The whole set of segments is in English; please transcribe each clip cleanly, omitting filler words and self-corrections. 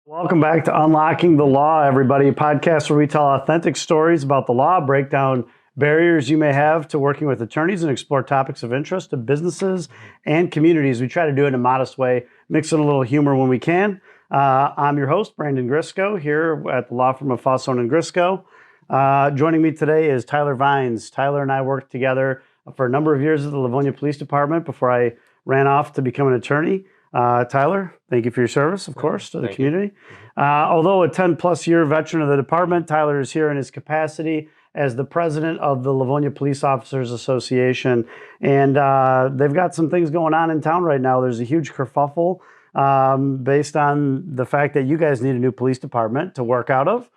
Welcome back to Unlocking the Law, everybody, a podcast where we tell authentic stories about the law, break down barriers you may have to working with attorneys, and explore topics of interest to businesses and communities. We try to do it in a modest way, mix in a little humor when we can. I'm your host, Brandon Grisco, here at the law firm of Fosson and Grisco. Joining me today is Tyler Vines. Tyler and I worked together for a number of years at the Livonia Police Department before I ran off to become an attorney. Tyler, thank you for your service, of course, to the community. Although a 10-plus year veteran of the department, Tyler is here in his capacity as the president of the Livonia Police Officers Association. And they've got some things going on in town right now. There's a huge kerfuffle based on the fact that you guys need a new police department to work out of.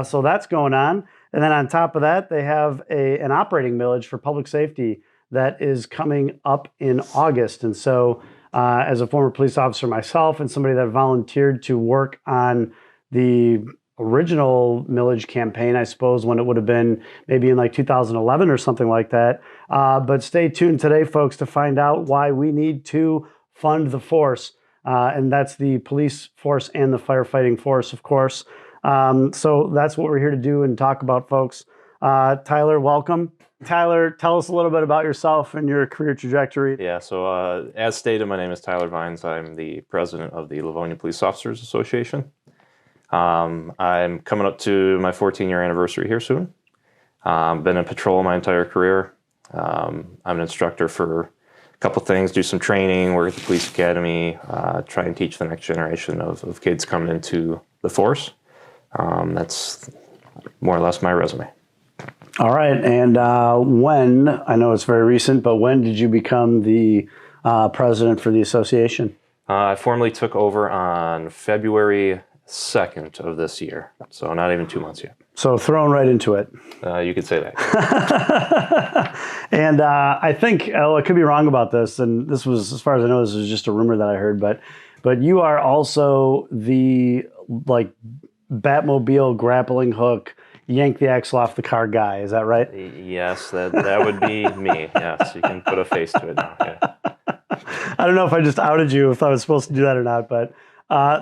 So that's going on. And then on top of that, they have an operating millage for public safety that is coming up in August. And so as a former police officer myself and somebody that volunteered to work on the original millage campaign, I suppose, when it would have been maybe in like 2011 or something like that. But stay tuned today, folks, to find out why we need to fund the force. And that's the police force and the firefighting force, of course. So that's what we're here to do and talk about, folks. Tyler, welcome. Tyler, tell us a little bit about yourself and your career trajectory. Yeah, so as stated, my name is Tyler Vines. I'm the president of the Livonia Police Officers Association. I'm coming up to my 14-year anniversary here soon. Been in patrol my entire career. I'm an instructor for a couple things, do some training, work at the police academy, try and teach the next generation of kids coming into the force. That's more or less my resume. All right. And when, I know it's very recent, but when did you become the president for the association? I formally took over on February 2nd of this year. So not even 2 months yet. So thrown right into it. You could say that. And I think, I could be wrong about this, and this was, as far as I know, this was just a rumor that I heard, but you are also the, like, Batmobile grappling hook, yank the axle off the car guy. Is that right? Yes, that would be me. Yes, you can put a face to it now. Yeah. I don't know if I just outed you, if I was supposed to do that or not, but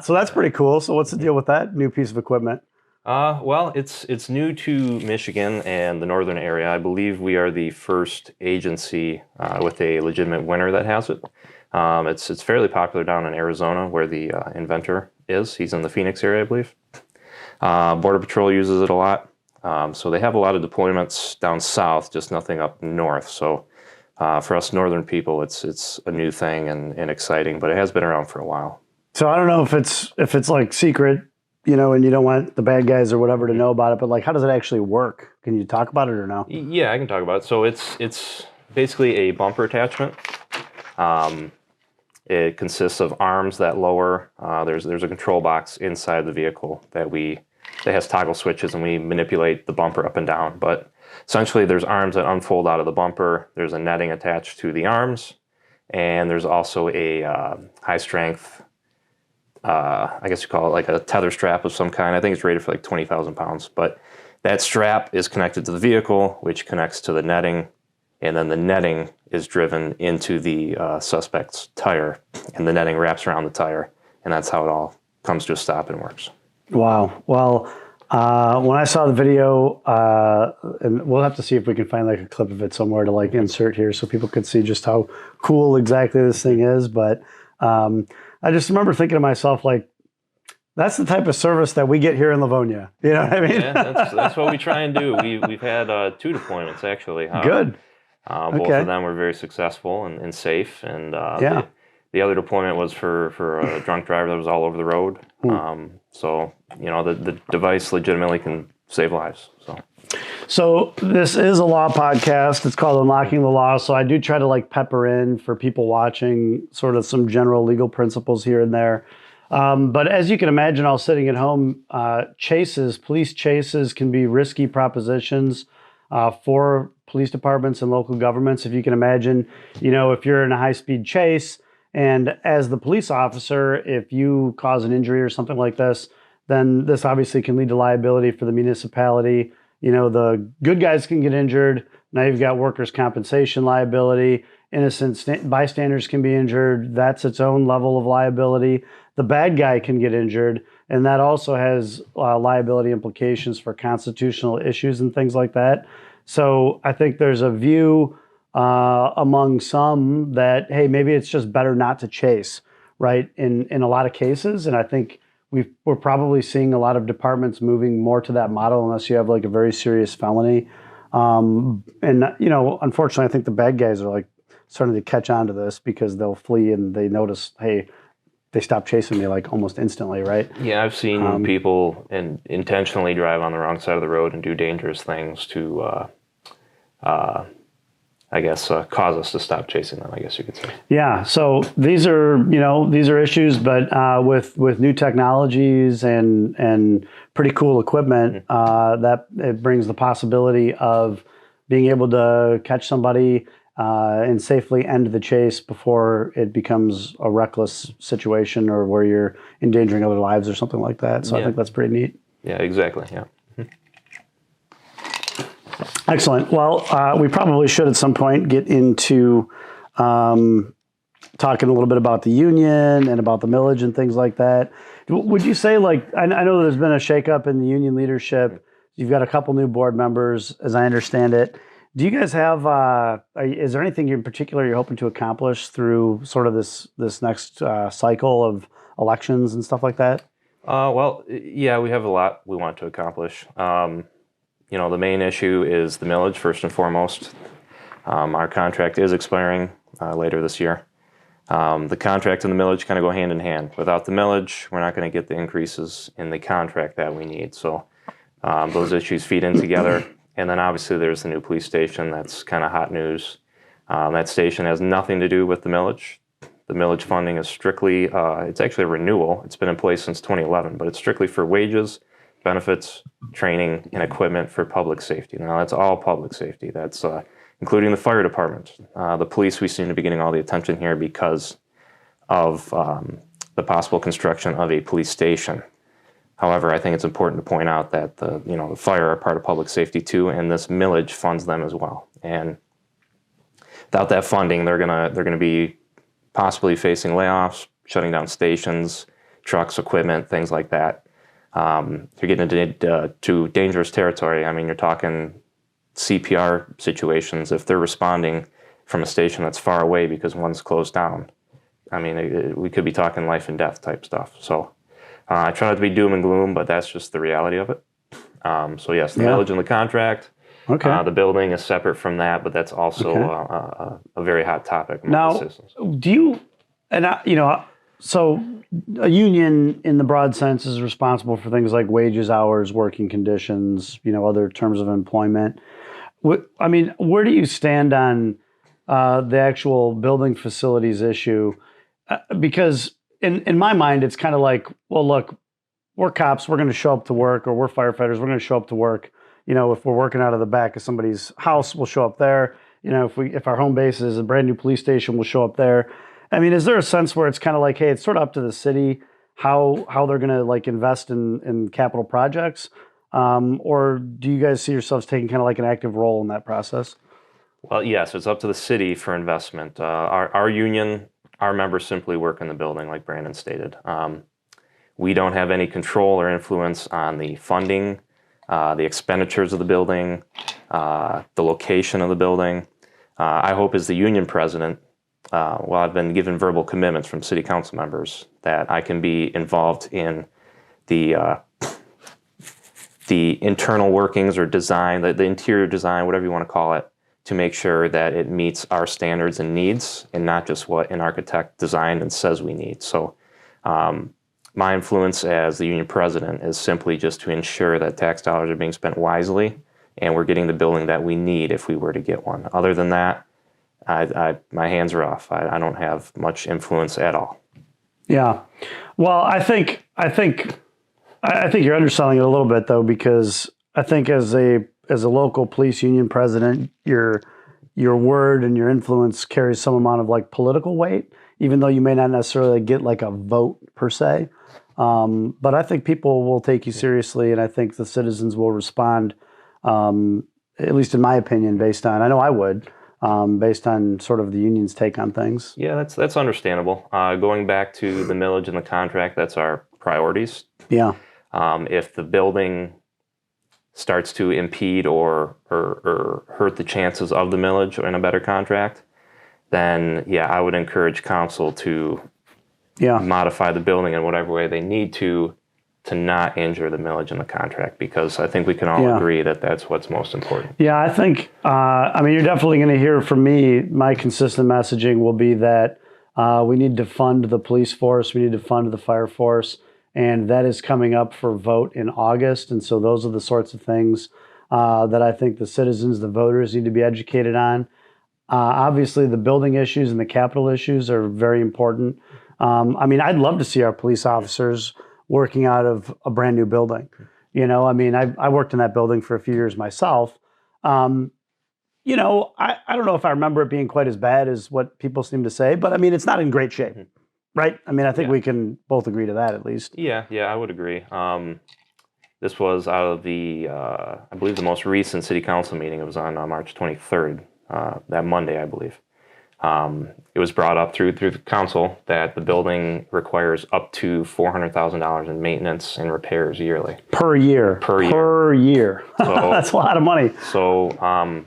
so that's pretty cool. So what's the deal with that new piece of equipment? Well, it's new to Michigan and the northern area. I believe we are the first agency with a legitimate winner that has it. It's fairly popular down in Arizona where the inventor is. He's in the Phoenix area, I believe. Border Patrol uses it a lot. So they have a lot of deployments down south, just nothing up north. So for us northern people, it's a new thing and exciting, but it has been around for a while. So I don't know if it's like secret, and you don't want the bad guys or whatever to know about it, but like, how does it actually work? Can you talk about it or no? Yeah, I can talk about it. So it's basically a bumper attachment. It consists of arms that lower. There's a control box inside the vehicle that has toggle switches, and we manipulate the bumper up and down. But essentially, there's arms that unfold out of the bumper. There's a netting attached to the arms, and there's also a high-strength, I guess you call it like a tether strap of some kind. I think it's rated for like 20,000 pounds. But that strap is connected to the vehicle, which connects to the netting, and then the netting is driven into the suspect's tire, and the netting wraps around the tire, and that's how it all comes to a stop and works. Wow. Well, when I saw the video, and we'll have to see if we can find like a clip of it somewhere to like insert here so people could see just how cool exactly this thing is. But I just remember thinking to myself, like, that's the type of service that we get here in Livonia. You know what I mean? Yeah, that's what we try and do. We've had 2 deployments actually. Good. Both of them were very successful and safe. And the other deployment was for a drunk driver that was all over the road. So, the device legitimately can save lives. So this is a law podcast. It's called Unlocking the Law. So I do try to like pepper in for people watching sort of some general legal principles here and there. But as you can imagine, all sitting at home, police chases can be risky propositions for police departments and local governments. If you can imagine, if you're in a high-speed chase, and as the police officer, if you cause an injury or something like this, then this obviously can lead to liability for the municipality. The good guys can get injured. Now you've got workers' compensation liability. bystanders can be injured. That's its own level of liability. The bad guy can get injured, and that also has liability implications for constitutional issues and things like that. So I think there's a view among some that, hey, maybe it's just better not to chase, right? In a lot of cases, and I think we're probably seeing a lot of departments moving more to that model, unless you have like a very serious felony. And unfortunately, I think the bad guys are like starting to catch on to this because they'll flee and they notice, hey, they stop chasing me like almost instantly, right? Yeah, I've seen people intentionally drive on the wrong side of the road and do dangerous things to, cause us to stop chasing them, I guess you could say. Yeah, so these are issues, but with new technologies and pretty cool equipment, that it brings the possibility of being able to catch somebody and safely end the chase before it becomes a reckless situation or where you're endangering other lives or something like that. So I think that's pretty neat. Yeah, exactly. Yeah. Excellent. Well, we probably should at some point get into talking a little bit about the union and about the millage and things like that. Would you say, like, I know there's been a shakeup in the union leadership. You've got a couple new board members, as I understand it. Do you guys have, is there anything in particular you're hoping to accomplish through sort of this next cycle of elections and stuff like that? Well, yeah, we have a lot we want to accomplish. The main issue is the millage, first and foremost. Our contract is expiring later this year. The contract and the millage kind of go hand in hand. Without the millage, we're not going to get the increases in the contract that we need. So those issues feed in together. And then obviously there's the new police station. That's kind of hot news. That station has nothing to do with the millage. The millage funding is strictly, it's actually a renewal. It's been in place since 2011, but it's strictly for wages, benefits, training, and equipment for public safety. Now, that's all public safety. That's including the fire department. The police, we seem to be getting all the attention here because of the possible construction of a police station. However, I think it's important to point out that the fire are part of public safety too, and this millage funds them as well. And without that funding, they're gonna be possibly facing layoffs, shutting down stations, trucks, equipment, things like that. You're getting into dangerous territory. I mean, you're talking CPR situations if they're responding from a station that's far away because one's closed down. I mean, we could be talking life and death type stuff. So I try not to be doom and gloom, but that's just the reality of it. So yes, the millage and the contract. Okay. The building is separate from that, but that's also a very hot topic among the citizens. Do you, so a union in the broad sense is responsible for things like wages, hours, working conditions, other terms of employment. I mean, where do you stand on the actual building facilities issue? Because in my mind, it's kind of like, well, look, we're cops, we're going to show up to work, or we're firefighters, we're going to show up to work. If we're working out of the back of somebody's house, we'll show up there. If our home base is a brand new police station, we'll show up there. I mean, is there a sense where it's kind of like, hey, it's sort of up to the city how they're going to like invest in capital projects? Or do you guys see yourselves taking kind of like an active role in that process? Well, yes, it's up to the city for investment. Our union, our members simply work in the building, like Brandon stated. We don't have any control or influence on the funding, the expenditures of the building, the location of the building. I hope as the union president, I've been given verbal commitments from city council members that I can be involved in the internal workings or design, the interior design, whatever you want to call it, to make sure that it meets our standards and needs and not just what an architect designed and says we need. So my influence as the union president is simply just to ensure that tax dollars are being spent wisely and we're getting the building that we need if we were to get one. Other than that, my hands are off. I don't have much influence at all. Yeah. Well, I think you're underselling it a little bit though, because I think as a local police union president, your word and your influence carries some amount of like political weight, even though you may not necessarily get like a vote per se. But I think people will take you seriously, and I think the citizens will respond, at least in my opinion, based on, I know I would, based on sort of the union's take on things. Yeah, that's understandable. Going back to the millage and the contract, that's our priorities. Yeah. If the building starts to impede or hurt the chances of the millage in a better contract, then yeah, I would encourage council to modify the building in whatever way they need to not injure the millage in the contract, because I think we can all agree that that's what's most important. Yeah, I think, I mean, you're definitely going to hear from me, my consistent messaging will be that we need to fund the police force, we need to fund the fire force, and that is coming up for vote in August. And so those are the sorts of things that I think the citizens, the voters need to be educated on. Obviously, the building issues and the capital issues are very important. I mean, I'd love to see our police officers working out of a brand new building. You know, I mean, I worked in that building for a few years myself. You know, I don't know if I remember it being quite as bad as what people seem to say, but I mean, it's not in great shape, right? I mean, I think we can both agree to that at least. Yeah, I would agree. This was out of the, I believe the most recent city council meeting. It was on March 23rd, that Monday, I believe. It was brought up through the council that the building requires up to $400,000 in maintenance and repairs yearly. Per year. So, that's a lot of money. So,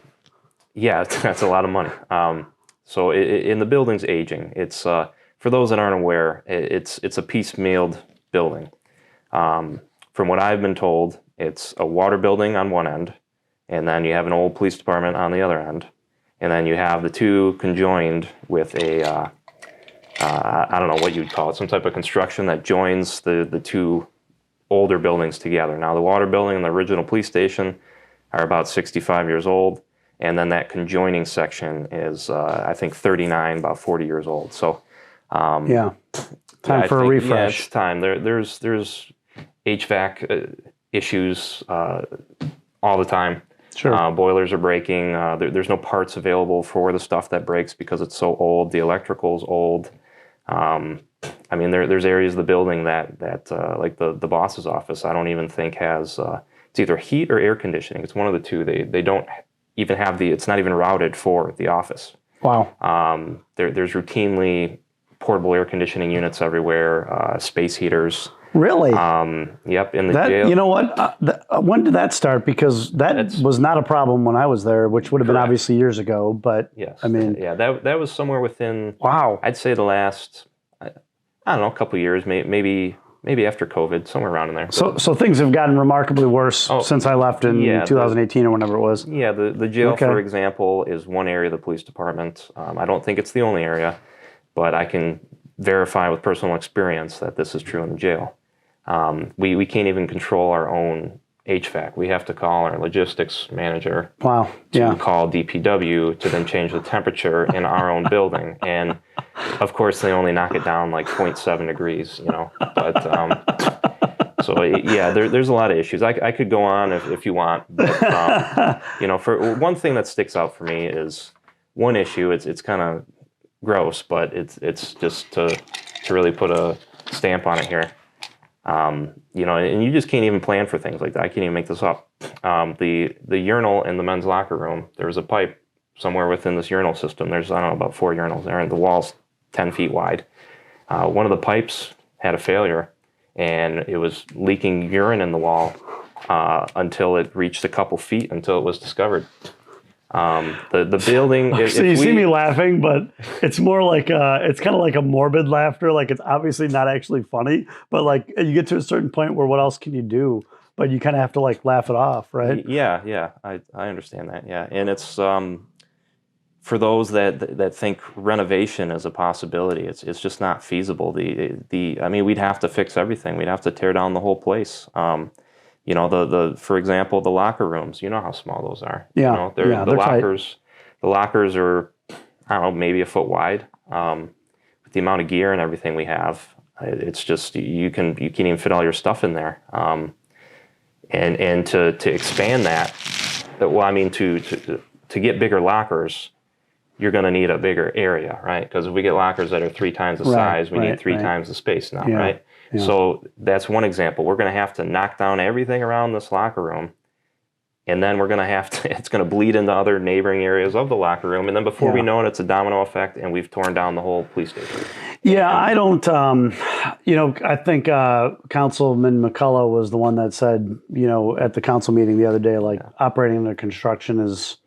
yeah, that's a lot of money. So in the building's aging, it's, for those that aren't aware, it's a piecemealed building. From what I've been told, it's a water building on one end, and then you have an old police department on the other end. And then you have the two conjoined with a, I don't know what you'd call it, some type of construction that joins the two older buildings together. Now, the water building and the original police station are about 65 years old. And then that conjoining section is, I think, 39, about 40 years old. So, time for a refresh. Yeah, it's time. There's HVAC issues all the time. Sure. Boilers are breaking. There's no parts available for the stuff that breaks because it's so old. The electrical's old. I mean, there's areas of the building that like the boss's office, I don't even think has, it's either heat or air conditioning. It's one of the two. They don't even have it's not even routed for the office. Wow. There's routinely portable air conditioning units everywhere, space heaters. Really? Yep, in the jail. You know what? When did that start? Because that was not a problem when I was there, which would have been obviously years ago. But yes, I mean, yeah, that was somewhere within. Wow. I'd say the last, I don't know, a couple of years, maybe after COVID, somewhere around in there. So things have gotten remarkably worse since I left in 2018 or whenever it was. Yeah, the jail, for example, is one area of the police department. I don't think it's the only area, but I can verify with personal experience that this is true in the jail. We can't even control our own HVAC. We have to call our logistics manager to call DPW to then change the temperature in our own building. And of course, they only knock it down like 0.7 degrees, you know. But there's a lot of issues. I could go on if you want. But, you know, for one thing that sticks out for me is one issue. It's kind of gross, but it's just to really put a stamp on it here. You know, and you just can't even plan for things like that. I can't even make this up. The urinal in the men's locker room, there was a pipe somewhere within this urinal system. There's, I don't know, about 4 urinals there, and the wall's 10 feet wide. One of the pipes had a failure, and it was leaking urine in the wall until it reached a couple feet until it was discovered. The building. So you see me laughing, but it's more like it's kind of like a morbid laughter. Like it's obviously not actually funny, but like you get to a certain point where what else can you do? But you kind of have to like laugh it off, right? Yeah. I understand that. Yeah, and it's for those that think renovation is a possibility. It's just not feasible. I mean, we'd have to fix everything. We'd have to tear down the whole place. You know, for example, the locker rooms, you know how small those are. Yeah. You know, they're lockers. Tight. The lockers are, I don't know, maybe a foot wide. With the amount of gear and everything we have, it's just you can't even fit all your stuff in there. And to expand that, well, I mean, to get bigger lockers, you're going to need a bigger area, right? Because if we get lockers that are 3 times the size, we need 3 times the space now, right? Yeah. So that's one example. We're going to have to knock down everything around this locker room and then we're going to have to, it's going to bleed into other neighboring areas of the locker room. And then before we know it, it's a domino effect, and we've torn down the whole police station. Yeah, I don't, I think Councilman McCullough was the one that said, at the council meeting the other day, like operating under construction is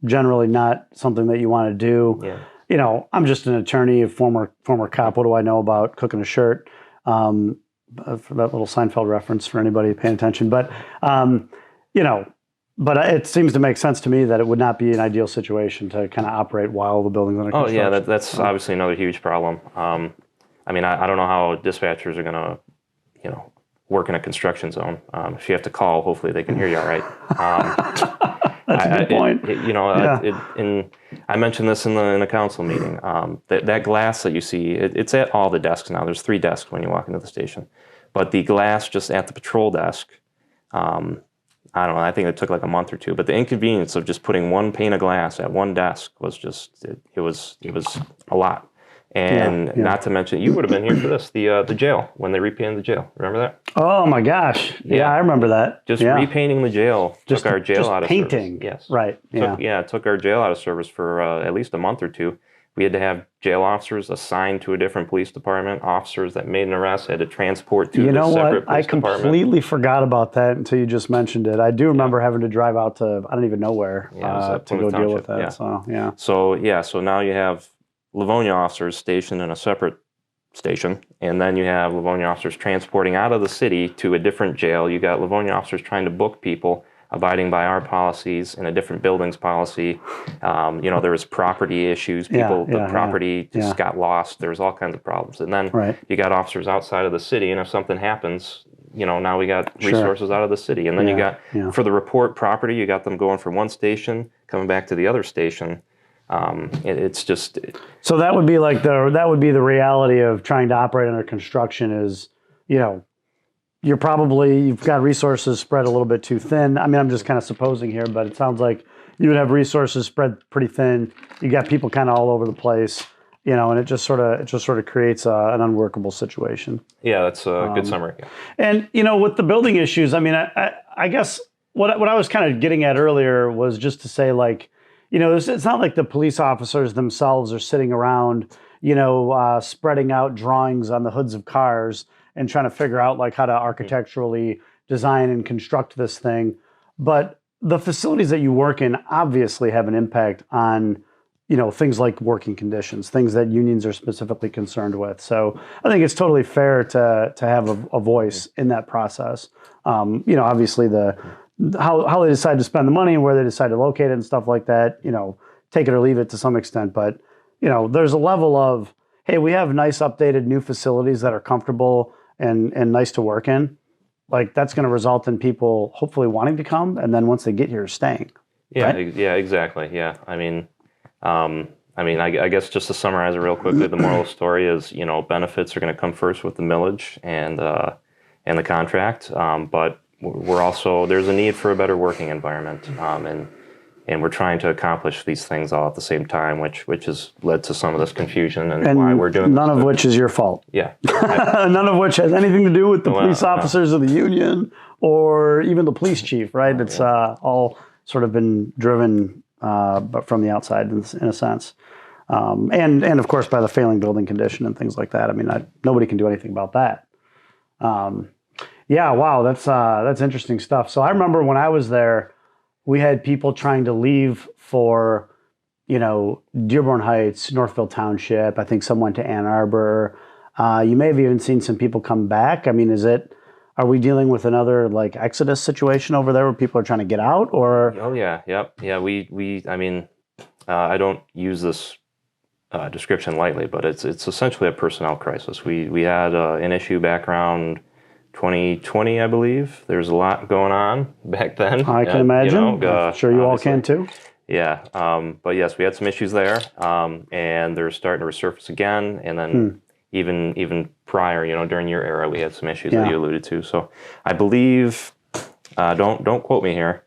generally not something that you want to do. Yeah. I'm just an attorney, a former cop. What do I know about cooking a shirt? For that little Seinfeld reference for anybody paying attention. But, but it seems to make sense to me that it would not be an ideal situation to kind of operate while the building's under construction. Oh, yeah, that's obviously another huge problem. I mean, I don't know how dispatchers are going to, work in a construction zone. If you have to call, hopefully they can hear you all right. That's a good point. And I mentioned this in the council meeting. That glass that you see, it's at all the desks now. There's 3 desks when you walk into the station. But the glass just at the patrol desk, I don't know, I think it took like a month or 2. But the inconvenience of just putting one pane of glass at one desk was just, it was a lot. And not to mention, you would have been here for this, the jail, when they repainted the jail. Remember that? Oh my gosh. Yeah, I remember that. Just repainting the jail took our jail out of painting. service. Yes. Right. It took our jail out of service for at least a month or 2. We had to have jail officers assigned to a different police department. Officers that made an arrest had to transport to the separate police department. I completely forgot about that until you just mentioned it. I do remember having to drive out to, I don't even know where, to go deal with that. Yeah. So now you have Livonia officers stationed in a separate station, and then you have Livonia officers transporting out of the city to a different jail. You got Livonia officers trying to book people, abiding by our policies in a different building's policy. There was property issues. The property just got lost. There was all kinds of problems. And then you got officers outside of the city, and if something happens, now we got resources out of the city. And then you got, for the report property, you got them going from one station, coming back to the other station. It's just... So that would be like the reality of trying to operate under construction is, you've got resources spread a little bit too thin. I mean, I'm just kind of supposing here, but it sounds like you would have resources spread pretty thin. You got people kind of all over the place, and it just sort of creates an unworkable situation. Yeah, that's a good summary. Yeah. And, with the building issues, I mean, I guess what I was kind of getting at earlier was just to say, like, it's not like the police officers themselves are sitting around, spreading out drawings on the hoods of cars and trying to figure out like how to architecturally design and construct this thing. But the facilities that you work in obviously have an impact on, things like working conditions, things that unions are specifically concerned with. So I think it's totally fair to have a voice in that process. Obviously how they decide to spend the money and where they decide to locate it and stuff like that, take it or leave it to some extent. But, there's a level of, hey, we have nice updated new facilities that are comfortable and nice to work in. Like that's going to result in people hopefully wanting to come. And then once they get here, staying. Yeah, right? Yeah, exactly. Yeah. I guess just to summarize it real quickly, the moral of the story is, benefits are going to come first with the millage and the contract. But we're also, there's a need for a better working environment, and we're trying to accomplish these things all at the same time, which has led to some of this confusion and why we're doing none of which is your fault. Yeah. None of which has anything to do with the police officers of the union or even the police chief, right? It's all sort of been driven but from the outside in a sense. And of course by the failing building condition and things like that. I mean, nobody can do anything about that. Yeah, wow, that's interesting stuff. So I remember when I was there, we had people trying to leave for, Dearborn Heights, Northville Township. I think some went to Ann Arbor. You may have even seen some people come back. I mean, are we dealing with another like exodus situation over there where people are trying to get out or? Oh yeah, yep. Yeah, I don't use this description lightly, but it's essentially a personnel crisis. We had an issue back around 2020, I believe. There's a lot going on back then. I can imagine. I'm sure you all can too. Yeah. But yes, we had some issues there, and they're starting to resurface again. And then even prior, during your era, we had some issues that you alluded to. So I believe, don't quote me here,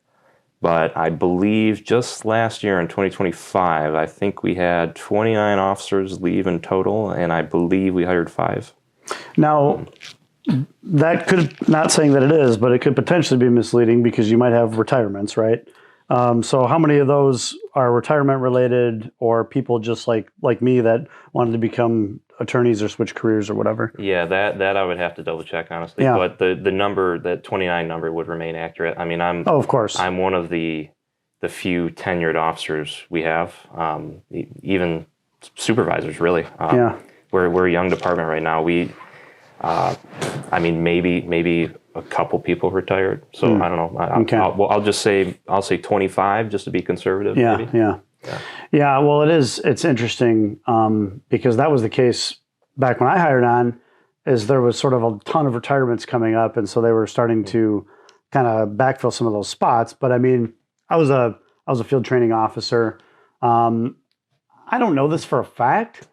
but I believe just last year in 2025, I think we had 29 officers leave in total, and I believe we hired 5. Now, That could, not saying that it is, but it could potentially be misleading because you might have retirements, right? So how many of those are retirement related, or people just like me that wanted to become attorneys or switch careers or whatever? Yeah, that I would have to double check honestly. Yeah. But the number, that 29 number, would remain accurate. I mean, Oh, of course. I'm one of the few tenured officers we have, even supervisors really. Yeah. We're a young department right now. I mean, maybe a couple people retired. So I don't know. Okay. I'll say 25 just to be conservative. Yeah, maybe. yeah. Well, it's interesting because that was the case back when I hired on. Is there was sort of a ton of retirements coming up, and so they were starting to kind of backfill some of those spots. But I mean, I was a field training officer. I don't know this for a fact,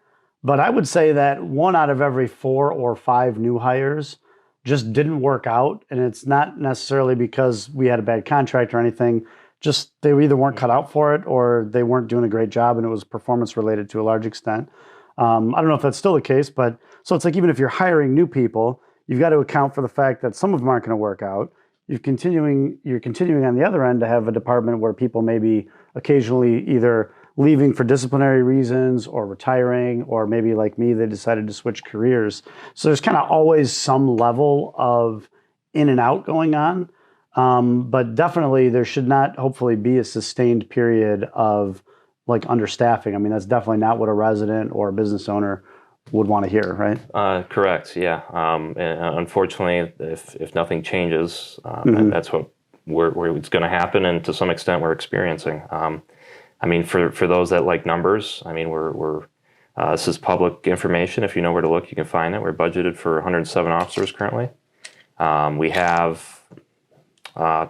but I would say that 1 out of every 4 or 5 new hires just didn't work out. And it's not necessarily because we had a bad contract or anything. Just they either weren't cut out for it or they weren't doing a great job, and it was performance related to a large extent. I don't know if that's still the case, but so it's like even if you're hiring new people, you've got to account for the fact that some of them aren't going to work out. You're continuing on the other end to have a department where people may be occasionally either leaving for disciplinary reasons or retiring, or maybe like me, they decided to switch careers. So there's kind of always some level of in and out going on. But definitely there should not hopefully be a sustained period of like understaffing. I mean, that's definitely not what a resident or a business owner would want to hear, right? Correct. Yeah. And unfortunately, if nothing changes, and that's what it's going to happen, and to some extent we're experiencing. I mean, for those that like numbers, I mean, this is public information. If you know where to look, you can find it. We're budgeted for 107 officers currently. We have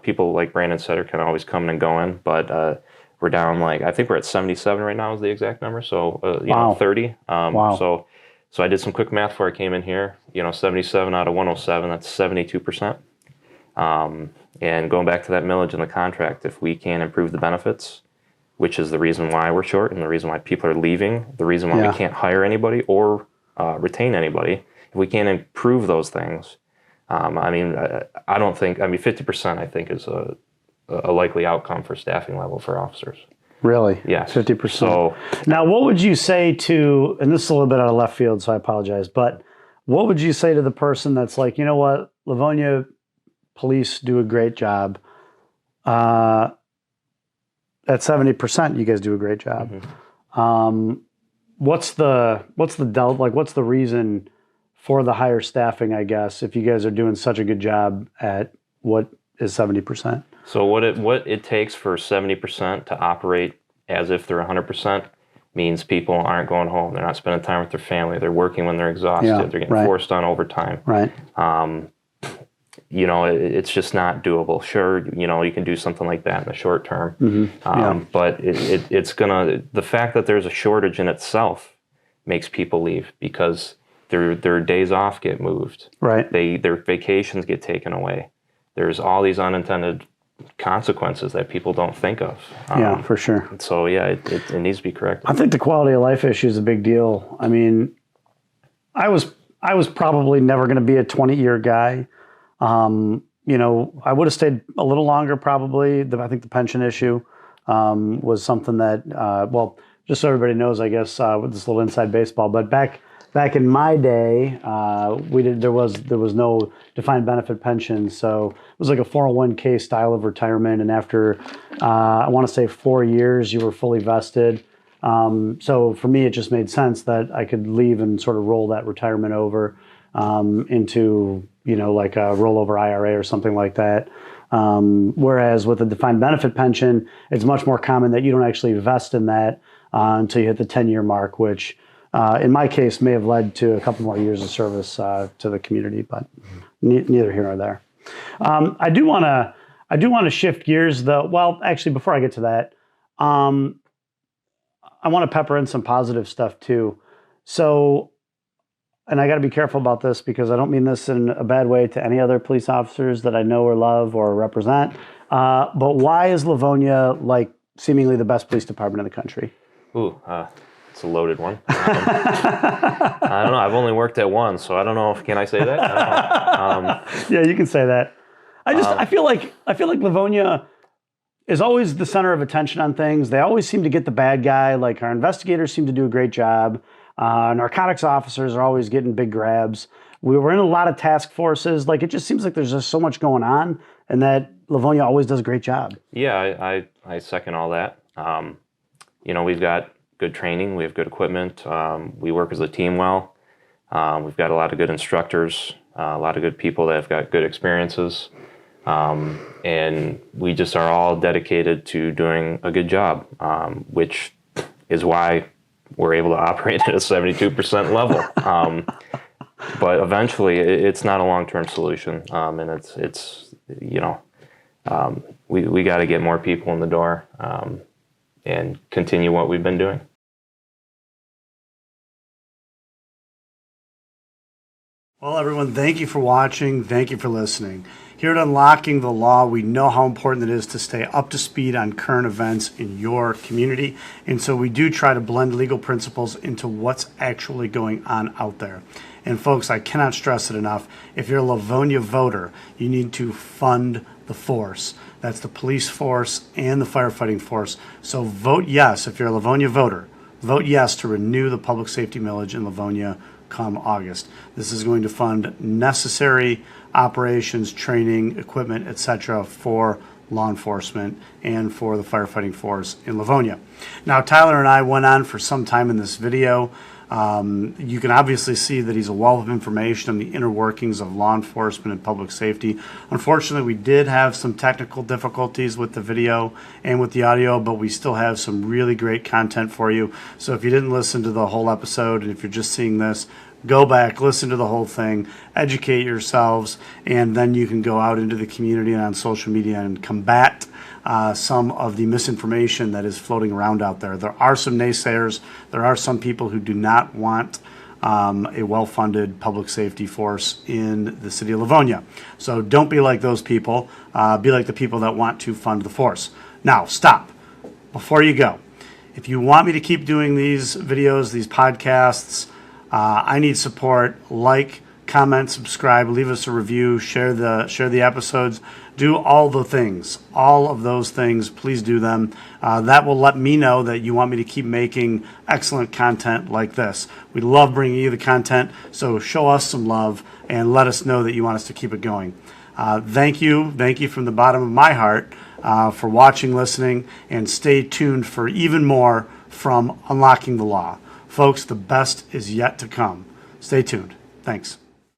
people like Brandon said are kind of always coming and going, but we're down I think we're at 77 right now is the exact number. So Wow. 30. Wow. So I did some quick math before I came in here. 77 out of 107, that's 72%. And going back to that millage in the contract, if we can improve the benefits, which is the reason why we're short and the reason why people are leaving, the reason why we can't hire anybody or retain anybody, if we can't improve those things, I mean, I don't think, 50% I think is a likely outcome for staffing level for officers. Really? Yes. 50%. So now, what would you say to, and this is a little bit out of left field, so I apologize, but what would you say to the person that's like, you know what, Livonia Police do a great job. At 70%, you guys do a great job. Mm-hmm. What's the delta? Like, what's the reason for the higher staffing? I guess if you guys are doing such a good job at what is 70%. So what it takes for 70% to operate as if they're 100% means people aren't going home. They're not spending time with their family. They're working when they're exhausted. Yeah, they're getting forced on overtime. Right. It's just not doable. Sure, you can do something like that in the short term. Mm-hmm. But it's the fact that there's a shortage in itself makes people leave because their days off get moved. Right. Their vacations get taken away. There's all these unintended consequences that people don't think of. Yeah, for sure. So yeah, it needs to be corrected. I think the quality of life issue is a big deal. I mean, I was probably never going to be a 20-year guy. I would have stayed a little longer probably. I think the pension issue was something that, just so everybody knows, I guess, with this little inside baseball, but back in my day, there was no defined benefit pension. So it was like a 401k style of retirement. And after, I want to say 4 years, you were fully vested. So for me, it just made sense that I could leave and sort of roll that retirement over into, like a rollover IRA or something like that. Whereas with a defined benefit pension, it's much more common that you don't actually vest in that until you hit the 10-year mark, which in my case may have led to a couple more years of service to the community, but neither here nor there. I do want to shift gears though. Well, actually, before I get to that, I want to pepper in some positive stuff too. So, and I got to be careful about this because I don't mean this in a bad way to any other police officers that I know or love or represent. But why is Livonia like seemingly the best police department in the country? It's a loaded one. I don't know. I've only worked at one, so I don't know. Can I say that? I don't know. Yeah, you can say that. I feel like Livonia is always the center of attention on things. They always seem to get the bad guy. Like our investigators seem to do a great job. Narcotics officers are always getting big grabs. We were in a lot of task forces. Like it just seems like there's just so much going on, and that Livonia always does a great job. Yeah, I second all that. We've got good training. We have good equipment. We work as a team well. We've got a lot of good instructors, a lot of good people that have got good experiences. And we just are all dedicated to doing a good job, which is why we're able to operate at a 72% level. But eventually, it's not a long-term solution, and we got to get more people in the door and continue what we've been doing. Well, everyone, thank you for watching. Thank you for listening. Here at Unlocking the Law, we know how important it is to stay up to speed on current events in your community. And so we do try to blend legal principles into what's actually going on out there. And folks, I cannot stress it enough. If you're a Livonia voter, you need to fund the force. That's the police force and the firefighting force. So vote yes if you're a Livonia voter. Vote yes to renew the public safety millage in Livonia come August. This is going to fund necessary operations, training, equipment, etc. for law enforcement and for the firefighting force in Livonia. Now, Tyler and I went on for some time in this video. You can obviously see that he's a wealth of information on the inner workings of law enforcement and public safety. Unfortunately, we did have some technical difficulties with the video and with the audio, but we still have some really great content for you. So if you didn't listen to the whole episode, and if you're just seeing this, go back, listen to the whole thing, educate yourselves, and then you can go out into the community and on social media and combat some of the misinformation that is floating around out there. There are some naysayers. There are some people who do not want a well-funded public safety force in the city of Livonia. So don't be like those people. Be like the people that want to fund the force. Now, stop. Before you go, if you want me to keep doing these videos, these podcasts, I need support. Like, comment, subscribe, leave us a review, share the episodes, do all the things, all of those things. Please do them. That will let me know that you want me to keep making excellent content like this. We love bringing you the content, so show us some love and let us know that you want us to keep it going. Thank you from the bottom of my heart for watching, listening, and stay tuned for even more from Unlocking the Law. Folks, the best is yet to come. Stay tuned. Thanks.